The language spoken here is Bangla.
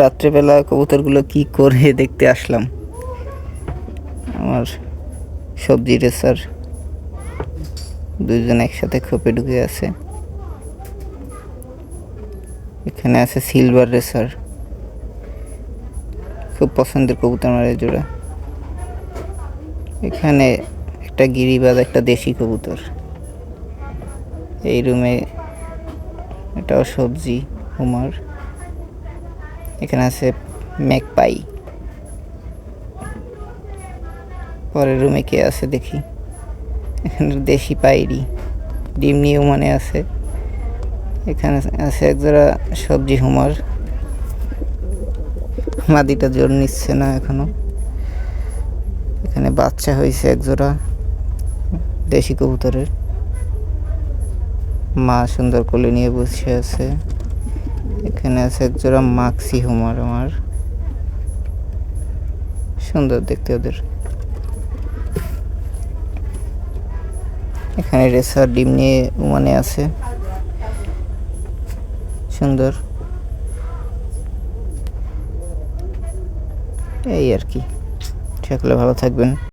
রাত্রেবেলা কবুতরগুলো কি করে দেখতে আসলাম। আমার সবজি রেসার দুইজন একসাথে খোপে ঢুকে আছে। এখানে আছে সিলভার রেসার, খুব পছন্দের কবুতর আমার এই জোড়া। এখানে একটা গিরিবাজ, একটা দেশি কবুতর। এই রুমে এটাও সবজি হুমার। এখানে আছে ম্যাকপাই। পরের রুমে কে আছে দেখি। এখানে দেশি পাইরি ডিম নিয়েও মানে আছে। এখানে আছে একজোড়া সবজি হুমার, মাদিটা জোর নিচ্ছে না এখনো। এখানে বাচ্চা হয়েছে একজোড়া দেশি কবুতরের, মা সুন্দর কোলে নিয়ে বসে আছে। এখানে আছে একজোড়া মাক্সি হুমার, আমার সুন্দর দেখতে ওদের। এখানে রেসার ডিম নিয়ে মানে আছে, সুন্দর। এই আর কি, সকলে ভালো থাকবেন।